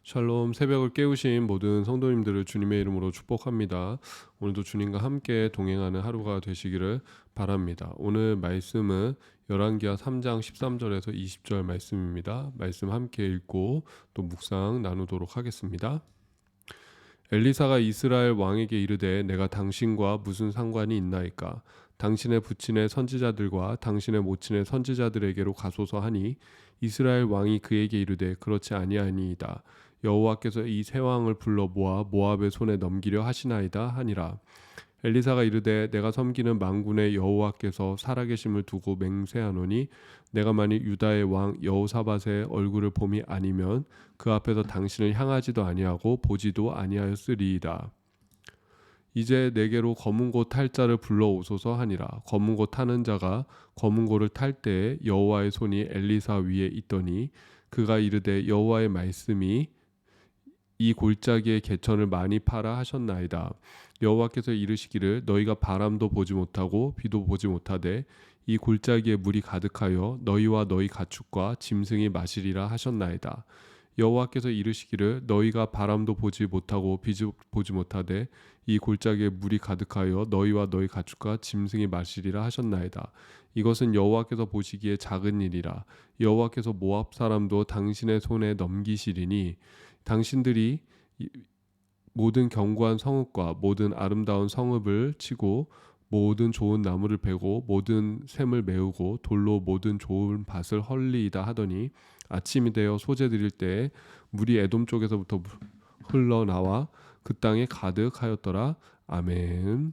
샬롬. 새벽을 깨우신 모든 성도님들을 주님의 이름으로 축복합니다. 오늘도 주님과 함께 동행하는 하루가 되시기를 바랍니다. 오늘 말씀은 열왕기하 3장 13절에서 20절 말씀입니다. 말씀 함께 읽고 또 묵상 나누도록 하겠습니다. 엘리사가 이스라엘 왕에게 이르되 내가 당신과 무슨 상관이 있나이까? 당신의 부친의 선지자들과 당신의 모친의 선지자들에게로 가소서 하니 이스라엘 왕이 그에게 이르되 그렇지 아니하니이다. 여호와께서 이 세 왕을 불러 모아 모압의 손에 넘기려 하시나이다 하니라. 엘리사가 이르되 내가 섬기는 만군의 여호와께서 살아계심을 두고 맹세하노니 내가 만일 유다의 왕 여호사밧의 얼굴을 봄이 아니면 그 앞에서 당신을 향하지도 아니하고 보지도 아니하였으리이다. 이제 내게로 검은고 탈 자를 불러오소서 하니라. 검은고 타는 자가 검은고를 탈 때에 여호와의 손이 엘리사 위에 있더니 그가 이르되 여호와의 말씀이 이 골짜기의 개천을 많이 파라 하셨나이다. 여호와께서 이르시기를 너희가 바람도 보지 못하고 비도 보지 못하되 이 골짜기에 물이 가득하여 너희와 너희 가축과 짐승이 마시리라 하셨나이다. 여호와께서 이르시기를 너희가 바람도 보지 못하고 비도 보지 못하되 이 골짜기에 물이 가득하여 너희와 너희 가축과 짐승이 마시리라 하셨나이다. 이것은 여호와께서 보시기에 작은 일이라. 여호와께서 모압 사람도 당신의 손에 넘기시리니 당신들이 모든 견고한 성읍과 모든 아름다운 성읍을 치고 모든 좋은 나무를 베고 모든 샘을 메우고 돌로 모든 좋은 밭을 헐리이다 하더니 아침이 되어 소재 드릴 때에 물이 에돔 쪽에서부터 흘러나와 그 땅에 가득하였더라. 아멘.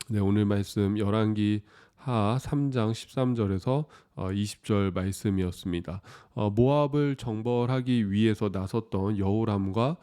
네, 오늘 말씀 열왕기 하 3장 13절에서 20절 말씀이었습니다. 모압을 정벌하기 위해서 나섰던 여호람과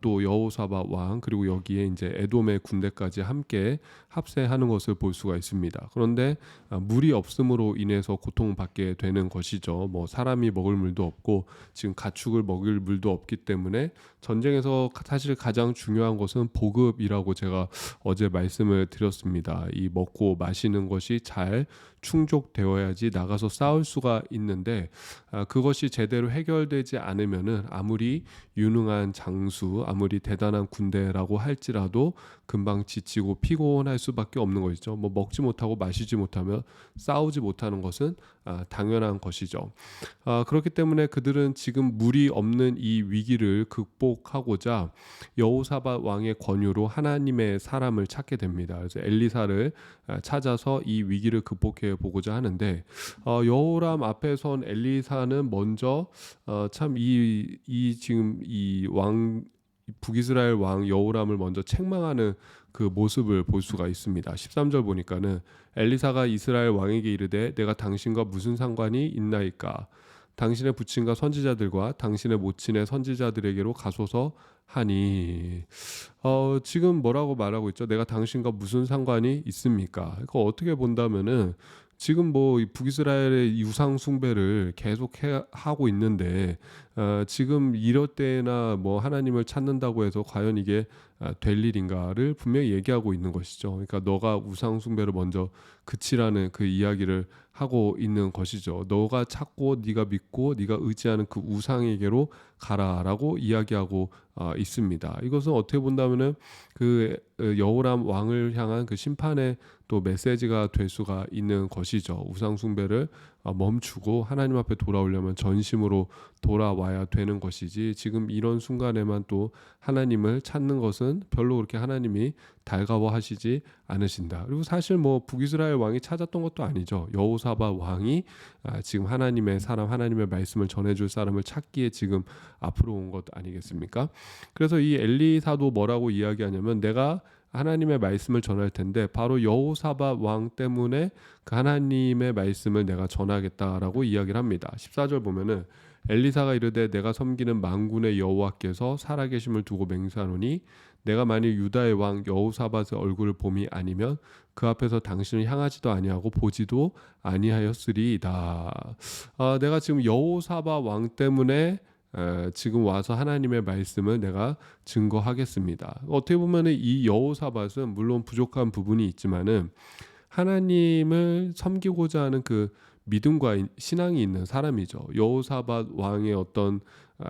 또 여호사밧 왕 그리고 여기에 이제 에돔의 군대까지 함께 합세하는 것을 볼 수가 있습니다. 그런데 물이 없음으로 인해서 고통받게 되는 것이죠. 뭐 사람이 먹을 물도 없고 지금 가축을 먹일 물도 없기 때문에 전쟁에서 사실 가장 중요한 것은 보급이라고 제가 어제 말씀을 드렸습니다. 이 먹고 마시는 것이 잘 충족되어야지 나가서 싸울 수가 있는데 그것이 제대로 해결되지 않으면은 아무리 유능한 장수, 아무리 대단한 군대라고 할지라도 금방 지치고 피곤할 수밖에 없는 것이죠. 뭐 먹지 못하고 마시지 못하면 싸우지 못하는 것은 당연한 것이죠. 그렇기 때문에 그들은 지금 물이 없는 이 위기를 극복하고자 여호사밧 왕의 권유로 하나님의 사람을 찾게 됩니다. 그래서 엘리사를 찾아서 이 위기를 극복해 보고자 하는데 여호람 앞에 선 엘리사는 먼저 참 이 지금 이 왕 북이스라엘 왕 여호람을 먼저 책망하는 그 모습을 볼 수가 있습니다. 13절 보니까는 엘리사가 이스라엘 왕에게 이르되 내가 당신과 무슨 상관이 있나이까? 당신의 부친과 선지자들과 당신의 모친의 선지자들에게로 가소서 하니 지금 뭐라고 말하고 있죠? 내가 당신과 무슨 상관이 있습니까? 그러니까 어떻게 본다면은 지금 뭐 북이스라엘의 유상 숭배를 계속 하고 있는데 지금 이럴 때나 뭐 하나님을 찾는다고 해서 과연 이게 될 일인가를 분명히 얘기하고 있는 것이죠. 그러니까 너가 우상 숭배를 먼저 그치라는 그 이야기를 하고 있는 것이죠. 너가 찾고 네가 믿고 네가 의지하는 그 우상에게로 가라라고 이야기하고 있습니다. 이것은 어떻게 본다면은 그 여호람 왕을 향한 그 심판의 또 메시지가 될 수가 있는 것이죠. 우상 숭배를 멈추고 하나님 앞에 돌아오려면 전심으로 돌아와야 되는 것이지 지금 이런 순간에만 또 하나님을 찾는 것은 별로 그렇게 하나님이 달가워하시지 않으신다. 그리고 사실 뭐 북이스라엘 왕이 찾았던 것도 아니죠. 여호사밧 왕이 지금 하나님의 사람, 하나님의 말씀을 전해줄 사람을 찾기에 지금 앞으로 온 것 아니겠습니까? 그래서 이 엘리사도 뭐라고 이야기하냐면 내가 하나님의 말씀을 전할 텐데 바로 여호사밧 왕 때문에 그 하나님의 말씀을 내가 전하겠다라고 이야기를 합니다. 14절 보면은 엘리사가 이르되 내가 섬기는 만군의 여호와께서 살아계심을 두고 맹세하노니 내가 만일 유다의 왕 여호사밧의 얼굴을 봄이 아니면 그 앞에서 당신을 향하지도 아니하고 보지도 아니하였으리이다. 내가 지금 여호사밧 왕 때문에 지금 와서 하나님의 말씀을 내가 증거하겠습니다. 어떻게 보면 이 여호사밧은 물론 부족한 부분이 있지만은 하나님을 섬기고자 하는 그 믿음과 신앙이 있는 사람이죠. 여호사밧 왕의 어떤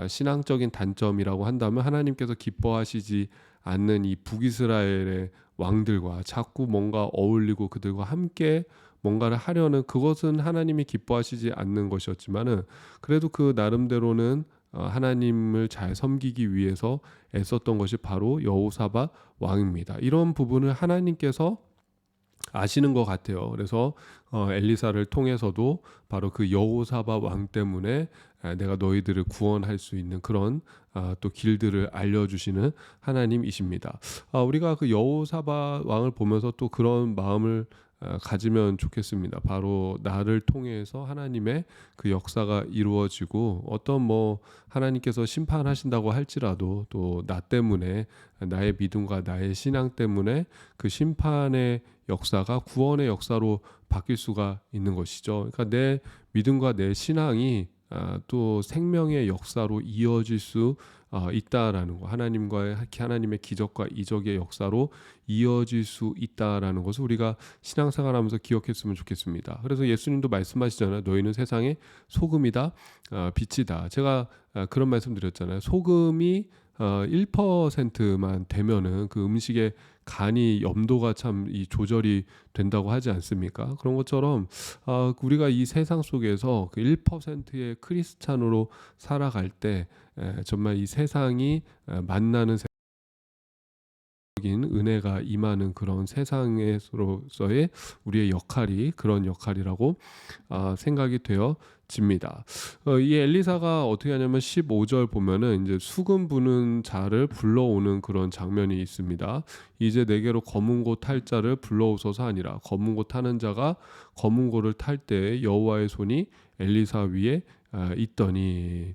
신앙적인 단점이라고 한다면 하나님께서 기뻐하시지 않는 이 북이스라엘의 왕들과 자꾸 뭔가 어울리고 그들과 함께 뭔가를 하려는 그것은 하나님이 기뻐하시지 않는 것이었지만은 그래도 그 나름대로는 하나님을 잘 섬기기 위해서 애썼던 것이 바로 여호사밧 왕입니다. 이런 부분을 하나님께서 아시는 것 같아요. 그래서 엘리사를 통해서도 바로 그 여호사밧 왕 때문에 내가 너희들을 구원할 수 있는 그런 또 길들을 알려주시는 하나님이십니다. 우리가 그 여호사밧 왕을 보면서 또 그런 마음을 가지면 좋겠습니다. 바로 나를 통해서 하나님의 그 역사가 이루어지고 어떤 뭐 하나님께서 심판하신다고 할지라도 또 나 때문에 나의 믿음과 나의 신앙 때문에 그 심판의 역사가 구원의 역사로 바뀔 수가 있는 것이죠. 그러니까 내 믿음과 내 신앙이 또 생명의 역사로 이어질 수 있다라는 거, 하나님의 기적과 이적의 역사로 이어질 수 있다라는 것을 우리가 신앙생활하면서 기억했으면 좋겠습니다. 그래서 예수님도 말씀하시잖아요. 너희는 세상의 소금이다, 빛이다. 제가 그런 말씀 드렸잖아요. 소금이 1%만 되면은 그 음식의 간이 염도가 참 이 조절이 된다고 하지 않습니까? 그런 것처럼 우리가 이 세상 속에서 그 1%의 크리스찬으로 살아갈 때 정말 이 세상이 만나는 인 은혜가 임하는 그런 세상에서의 우리의 역할이 그런 역할이라고 생각이 되어집니다. 이 엘리사가 어떻게 하냐면 15절 보면은 이제 수금 부는 자를 불러오는 그런 장면이 있습니다. 이제 내게로 검은고 탈 자를 불러오소서 하니라. 검은고 타는 자가 검은고를 탈 때 여호와의 손이 엘리사 위에 있더니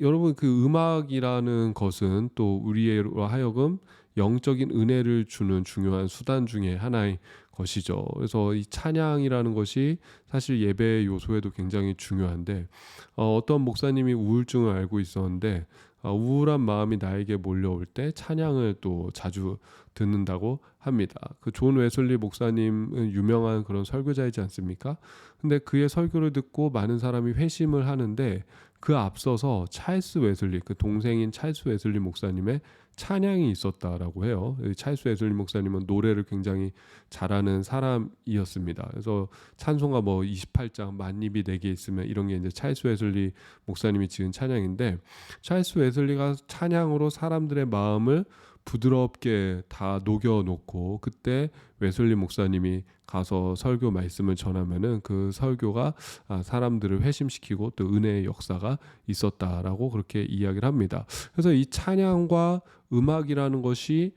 여러분 그 음악이라는 것은 또 우리로 하여금 영적인 은혜를 주는 중요한 수단 중에 하나의 것이죠. 그래서 이 찬양이라는 것이 사실 예배의 요소에도 굉장히 중요한데 어떤 목사님이 우울증을 앓고 있었는데 우울한 마음이 나에게 몰려올 때 찬양을 또 자주 듣는다고 합니다. 그 존 웨슬리 목사님은 유명한 그런 설교자이지 않습니까? 근데 그의 설교를 듣고 많은 사람이 회심을 하는데 그 앞서서 찰스 웨슬리, 그 동생인 찰스 웨슬리 목사님의 찬양이 있었다라고 해요. 찰스 웨슬리 목사님은 노래를 굉장히 잘하는 사람이었습니다. 그래서 찬송가 뭐 28장 만입이 내게 있으면 이런 게 이제 찰스 웨슬리 목사님이 지은 찬양인데 찰스 웨슬리가 찬양으로 사람들의 마음을 부드럽게 다 녹여놓고 그때 웨슬리 목사님이 가서 설교 말씀을 전하면은 그 설교가 사람들을 회심시키고 또 은혜의 역사가 있었다라고 그렇게 이야기를 합니다. 그래서 이 찬양과 음악이라는 것이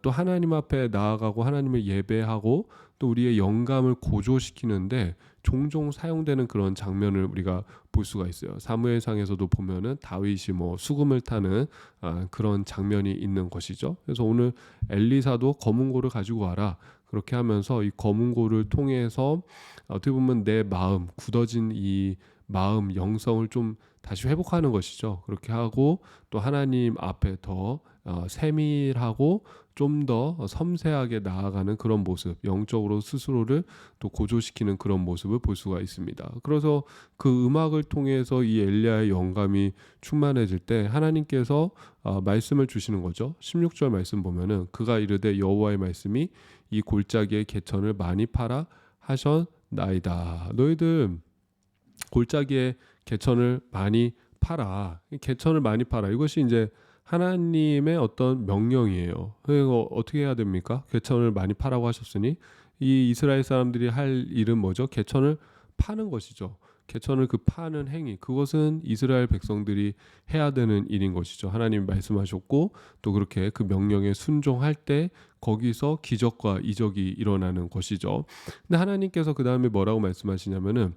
또 하나님 앞에 나아가고 하나님을 예배하고 또 우리의 영감을 고조시키는데 종종 사용되는 그런 장면을 우리가 볼 수가 있어요. 사무엘상에서도 보면은 다윗이 뭐 수금을 타는 그런 장면이 있는 것이죠. 그래서 오늘 엘리사도 검은고를 가지고 와라. 그렇게 하면서 이 검은고를 통해서 어떻게 보면 내 마음 굳어진 이 마음 영성을 좀 다시 회복하는 것이죠. 그렇게 하고 또 하나님 앞에 더 세밀하고 좀 더 섬세하게 나아가는 그런 모습, 영적으로 스스로를 또 고조시키는 그런 모습을 볼 수가 있습니다. 그래서 그 음악을 통해서 이 엘리야의 영감이 충만해질 때 하나님께서 말씀을 주시는 거죠. 16절 말씀 보면은 그가 이르되 여호와의 말씀이 이 골짜기의 개천을 많이 팔아 하셨나이다. 너희들 골짜기에 개천을 많이 팔아. 개천을 많이 팔아. 이것이 이제 하나님의 어떤 명령이에요. 이거 어떻게 해야 됩니까? 개천을 많이 파라고 하셨으니 이 이스라엘 사람들이 할 일은 뭐죠? 개천을 파는 것이죠. 개천을 그 파는 행위, 그것은 이스라엘 백성들이 해야 되는 일인 것이죠. 하나님이 말씀하셨고 또 그렇게 그 명령에 순종할 때 거기서 기적과 이적이 일어나는 것이죠. 근데 하나님께서 그 다음에 뭐라고 말씀하시냐면은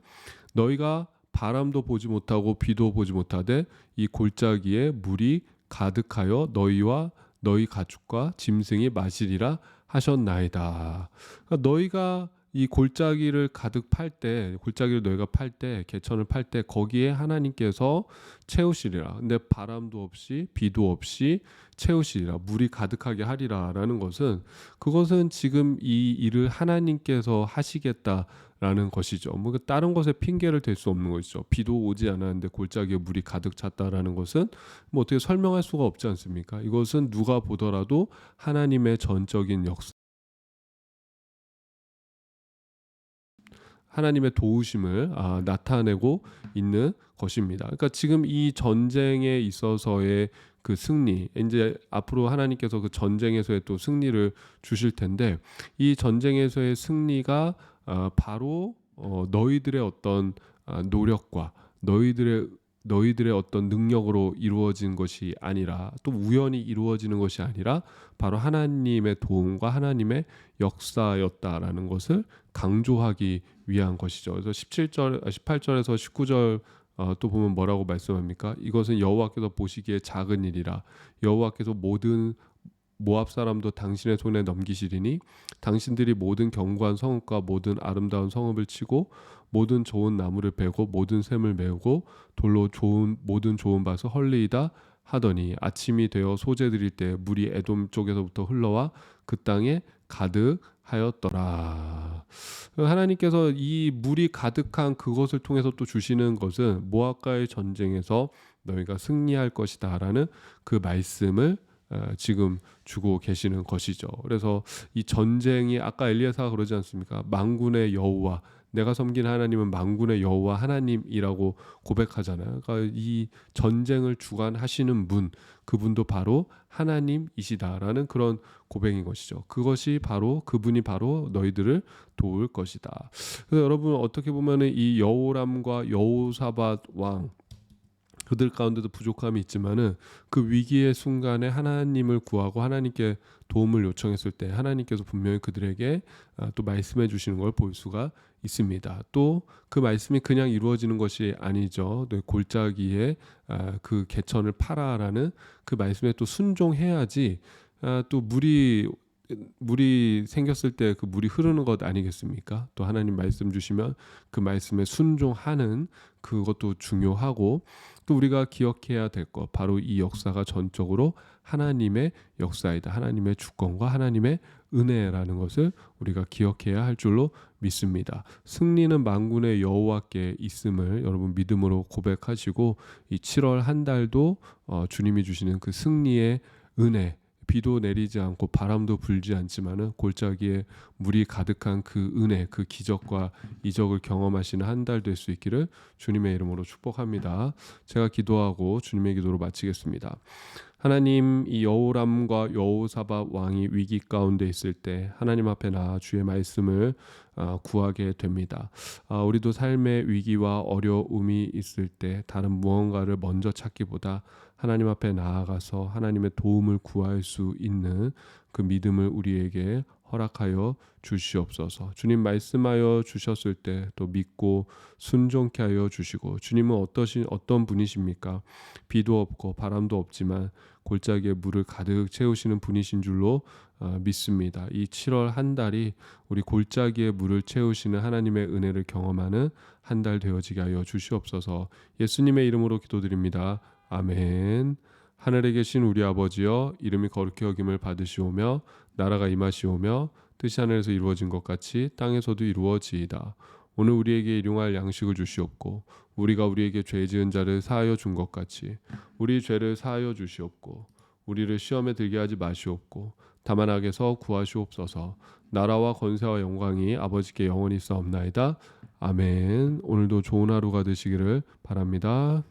너희가 바람도 보지 못하고 비도 보지 못하되 이 골짜기에 물이 가득하여 너희와 너희 가축과 짐승이 마시리라 하셨나이다. 그러니까 너희가 이 골짜기를 가득 팔 때, 골짜기를 너희가 팔 때, 개천을 팔 때 거기에 하나님께서 채우시리라. 근데 바람도 없이 비도 없이 채우시리라. 물이 가득하게 하리라라는 것은 그것은 지금 이 일을 하나님께서 하시겠다. 라는 것이죠. 뭐 다른 것에 핑계를 댈 수 없는 것이죠. 비도 오지 않았는데 골짜기에 물이 가득 찼다라는 것은 뭐 어떻게 설명할 수가 없지 않습니까? 이것은 누가 보더라도 하나님의 전적인 역사, 하나님의 도우심을 나타내고 있는 것입니다. 그러니까 지금 이 전쟁에 있어서의 그 승리, 이제 앞으로 하나님께서 그 전쟁에서의 또 승리를 주실 텐데, 이 전쟁에서의 승리가 바로 너희들의 어떤 노력과 너희들의 어떤 능력으로 이루어진 것이 아니라, 또 우연히 이루어지는 것이 아니라 바로 하나님의 도움과 하나님의 역사였다라는 것을 강조하기 위한 것이죠. 그래서 18절에서 19절 또 보면 뭐라고 말씀합니까? 이것은 여호와께서 보시기에 작은 일이라 여호와께서 모든 모압 사람도 당신의 손에 넘기시리니 당신들이 모든 견고한 성읍과 모든 아름다운 성읍을 치고 모든 좋은 나무를 베고 모든 샘을 메우고 돌로 모든 좋은 밭을 헐리이다 하더니 아침이 되어 소재 드릴 때 물이 에돔 쪽에서부터 흘러와 그 땅에 가득하였더라. 하나님께서 이 물이 가득한 그것을 통해서 또 주시는 것은 모압과의 전쟁에서 너희가 승리할 것이다라는 그 말씀을 지금 주고 계시는 것이죠. 그래서 이 전쟁이 아까 엘리야사가 그러지 않습니까? 만군의 여호와, 내가 섬기는 하나님은 만군의 여호와 하나님이라고 고백하잖아요. 그러니까 이 전쟁을 주관하시는 분, 그분도 바로 하나님이시다라는 그런 고백인 것이죠. 그분이 바로 너희들을 도울 것이다. 그래서 여러분 어떻게 보면은 이 여호람과 여호사밧 왕, 그들 가운데도 부족함이 있지만은 그 위기의 순간에 하나님을 구하고 하나님께 도움을 요청했을 때 하나님께서 분명히 그들에게 또 말씀해 주시는 걸 볼 수가 있습니다. 또 그 말씀이 그냥 이루어지는 것이 아니죠. 골짜기에 그 개천을 파라라는 그 말씀에 또 순종해야지 또 물이 생겼을 때 그 물이 흐르는 것 아니겠습니까? 또 하나님 말씀 주시면 그 말씀에 순종하는 그것도 중요하고, 또 우리가 기억해야 될 것, 바로 이 역사가 전적으로 하나님의 역사이다. 하나님의 주권과 하나님의 은혜라는 것을 우리가 기억해야 할 줄로 믿습니다. 승리는 만군의 여호와께 있음을 여러분 믿음으로 고백하시고, 이 7월 한 달도 주님이 주시는 그 승리의 은혜, 비도 내리지 않고 바람도 불지 않지만은 골짜기에 물이 가득한 그 은혜, 그 기적과 이적을 경험하시는 한 달 될 수 있기를 주님의 이름으로 축복합니다. 제가 기도하고 주님의 기도로 마치겠습니다. 하나님, 이 여호람과 여호사밧 왕이 위기 가운데 있을 때 하나님 앞에 나아 주의 말씀을 구하게 됩니다. 우리도 삶의 위기와 어려움이 있을 때 다른 무언가를 먼저 찾기보다 하나님 앞에 나아가서 하나님의 도움을 구할 수 있는 그 믿음을 우리에게 허락하여 주시옵소서. 주님 말씀하여 주셨을 때 또 믿고 순종케 하여 주시고, 주님은 어떤 분이십니까? 비도 없고 바람도 없지만 골짜기에 물을 가득 채우시는 분이신 줄로 믿습니다. 이 7월 한 달이 우리 골짜기에 물을 채우시는 하나님의 은혜를 경험하는 한 달 되어지게 하여 주시옵소서. 예수님의 이름으로 기도드립니다. 아멘. 하늘에 계신 우리 아버지여, 이름이 거룩히 여김을 받으시오며 나라가 임하시오며 뜻이 하늘에서 이루어진 것 같이 땅에서도 이루어지이다. 오늘 우리에게 일용할 양식을 주시옵고 우리가 우리에게 죄 지은 자를 사하여 준 것 같이 우리 죄를 사하여 주시옵고 우리를 시험에 들게 하지 마시옵고 다만 악에서 구하시옵소서. 나라와 권세와 영광이 아버지께 영원히 있사옵나이다. 아멘. 오늘도 좋은 하루가 되시기를 바랍니다.